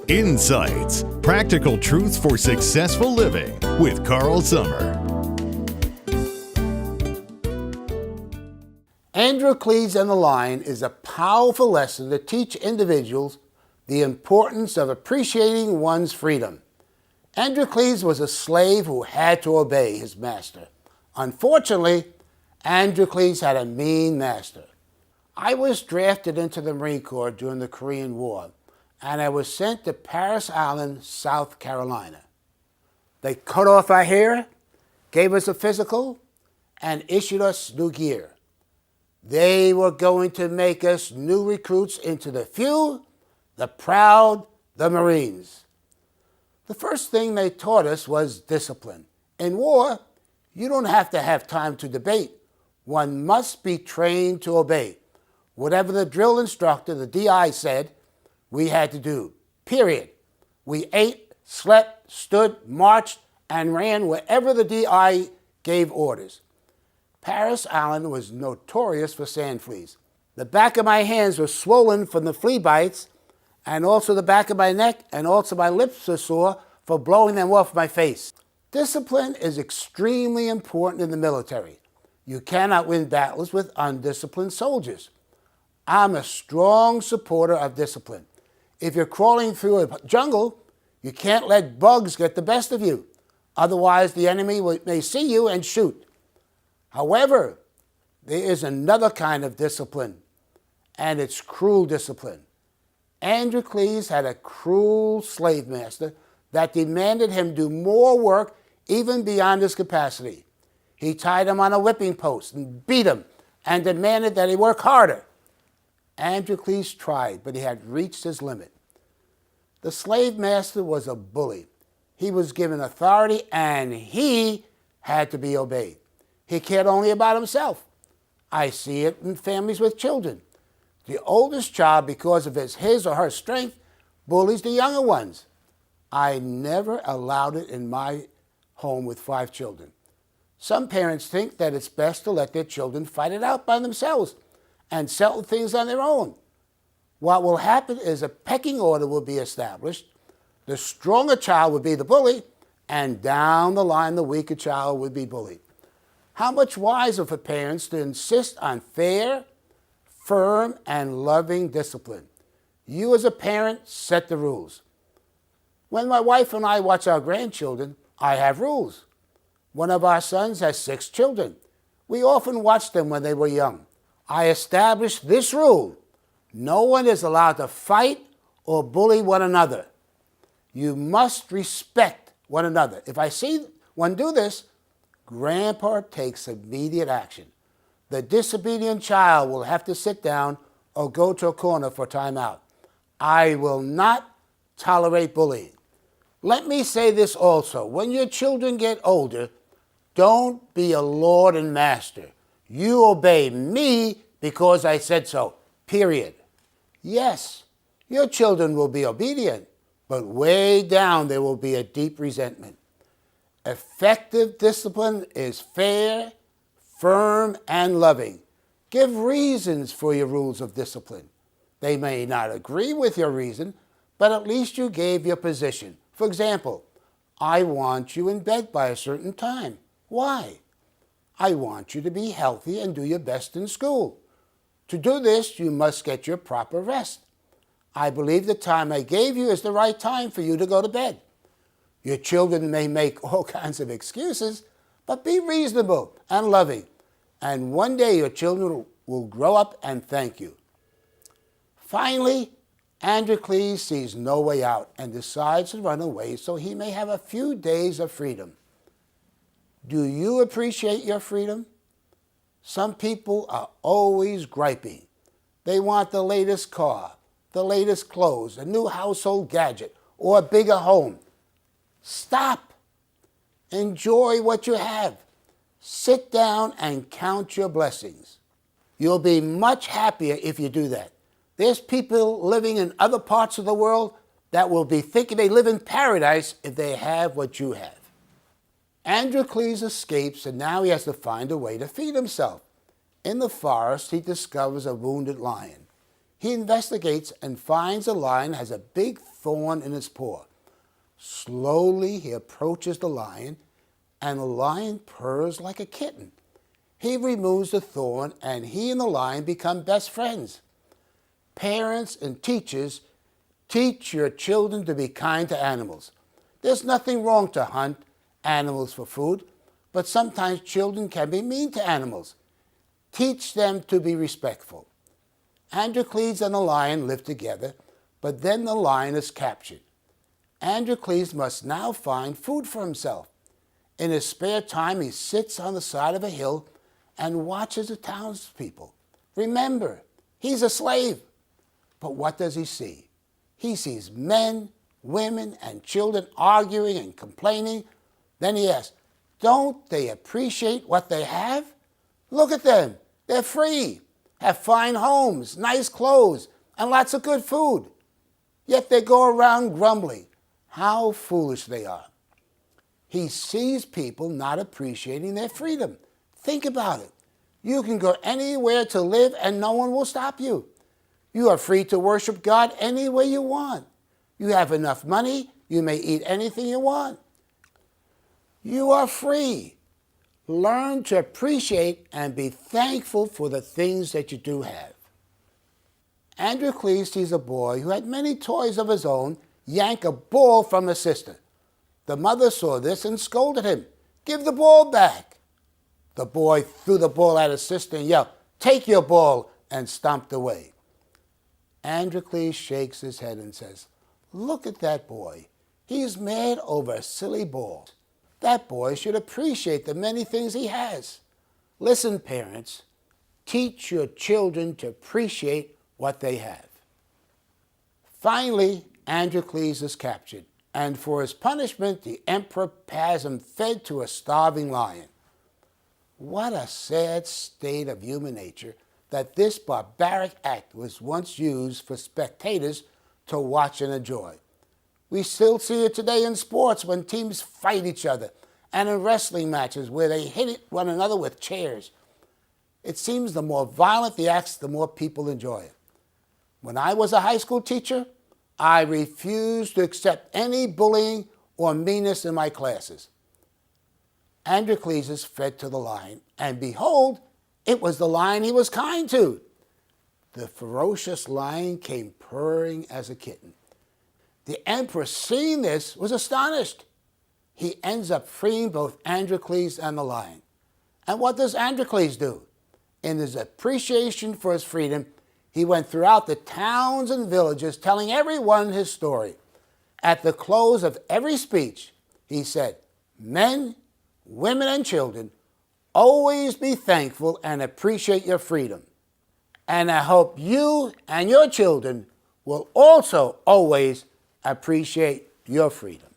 Insights, practical truths for successful living with Carl Summer. Androcles and the Lion is a powerful lesson to teach individuals the importance of appreciating one's freedom. Androcles was a slave who had to obey his master. Unfortunately, Androcles had a mean master. I was drafted into the Marine Corps during the Korean War, and I was sent to Parris Island, South Carolina. They cut off our hair, gave us a physical, and issued us new gear. They were going to make us new recruits into the few, the proud, the Marines. The first thing they taught us was discipline. In war, you don't have to have time to debate. One must be trained to obey. Whatever the drill instructor, the DI, said, we had to do, period. We ate, slept, stood, marched, and ran wherever the DI gave orders. Parris Island was notorious for sand fleas. The back of my hands were swollen from the flea bites, and also the back of my neck, and also my lips were sore for blowing them off my face. Discipline is extremely important in the military. You cannot win battles with undisciplined soldiers. I'm a strong supporter of discipline. If you're crawling through a jungle, you can't let bugs get the best of you. Otherwise, the enemy may see you and shoot. However, there is another kind of discipline, and it's cruel discipline. Androcles had a cruel slave master that demanded him do more work even beyond his capacity. He tied him on a whipping post and beat him and demanded that he work harder. Androcles tried, but he had reached his limit. The slave master was a bully. He was given authority, and he had to be obeyed. He cared only about himself. I see it in families with children. The oldest child, because of his or her strength, bullies the younger ones. I never allowed it in my home with 5 children. Some parents think that it's best to let their children fight it out by themselves and settle things on their own. What will happen is a pecking order will be established. The stronger child would be the bully, and down the line, the weaker child would be bullied. How much wiser for parents to insist on fair, firm, and loving discipline. You as a parent set the rules. When my wife and I watch our grandchildren, I have rules. One of our sons has 6 children. We often watched them when they were young. I established this rule. No one is allowed to fight or bully one another. You must respect one another. If I see one do this, Grandpa takes immediate action. The disobedient child will have to sit down or go to a corner for time out. I will not tolerate bullying. Let me say this also. When your children get older, don't be a lord and master. You obey me because I said so, period. Yes, your children will be obedient, but way down there will be a deep resentment. Effective discipline is fair, firm, and loving. Give reasons for your rules of discipline. They may not agree with your reason, but at least you gave your position. For example, I want you in bed by a certain time. Why? I want you to be healthy and do your best in school. To do this, you must get your proper rest. I believe the time I gave you is the right time for you to go to bed. Your children may make all kinds of excuses, but be reasonable and loving. And one day your children will grow up and thank you. Finally, Androcles sees no way out and decides to run away so he may have a few days of freedom. Do you appreciate your freedom? Some people are always griping. They want the latest car, the latest clothes, a new household gadget, or a bigger home. Stop. Enjoy what you have. Sit down and count your blessings. You'll be much happier if you do that. There's people living in other parts of the world that will be thinking they live in paradise if they have what you have. Androcles escapes, and now he has to find a way to feed himself. In the forest, he discovers a wounded lion. He investigates and finds the lion has a big thorn in its paw. Slowly he approaches the lion, and the lion purrs like a kitten. He removes the thorn, and he and the lion become best friends. Parents and teachers, teach your children to be kind to animals. There's nothing wrong to hunt animals for food, but sometimes children can be mean to animals. Teach them to be respectful. Androcles and the lion live together, but then the lion is captured. Androcles must now find food for himself. In his spare time, he sits on the side of a hill and watches the townspeople. Remember, he's a slave. But what does he see? He sees men, women, and children arguing and complaining. Then he asks, don't they appreciate what they have? Look at them. They're free, have fine homes, nice clothes, and lots of good food. Yet they go around grumbling. How foolish they are. He sees people not appreciating their freedom. Think about it. You can go anywhere to live and no one will stop you. You are free to worship God any way you want. You have enough money, you may eat anything you want. You are free. Learn to appreciate and be thankful for the things that you do have. Androcles sees a boy who had many toys of his own yank a ball from his sister. The mother saw this and scolded him. Give the ball back. The boy threw the ball at his sister and yelled, take your ball, and stomped away. Androcles shakes his head and says, look at that boy. He's mad over a silly ball. That boy should appreciate the many things he has. Listen, parents, teach your children to appreciate what they have. Finally, Androcles is captured, and for his punishment, the emperor has him fed to a starving lion. What a sad state of human nature that this barbaric act was once used for spectators to watch and enjoy. We still see it today in sports when teams fight each other, and in wrestling matches where they hit one another with chairs. It seems the more violent the acts, the more people enjoy it. When I was a high school teacher, I refused to accept any bullying or meanness in my classes. Androcles is fed to the lion, and behold, it was the lion he was kind to. The ferocious lion came purring as a kitten. The emperor, seeing this, was astonished. He ends up freeing both Androcles and the lion. And what does Androcles do? In his appreciation for his freedom, he went throughout the towns and villages telling everyone his story. At the close of every speech, he said, men, women, and children, always be thankful and appreciate your freedom. And I hope you and your children will also always appreciate your freedom.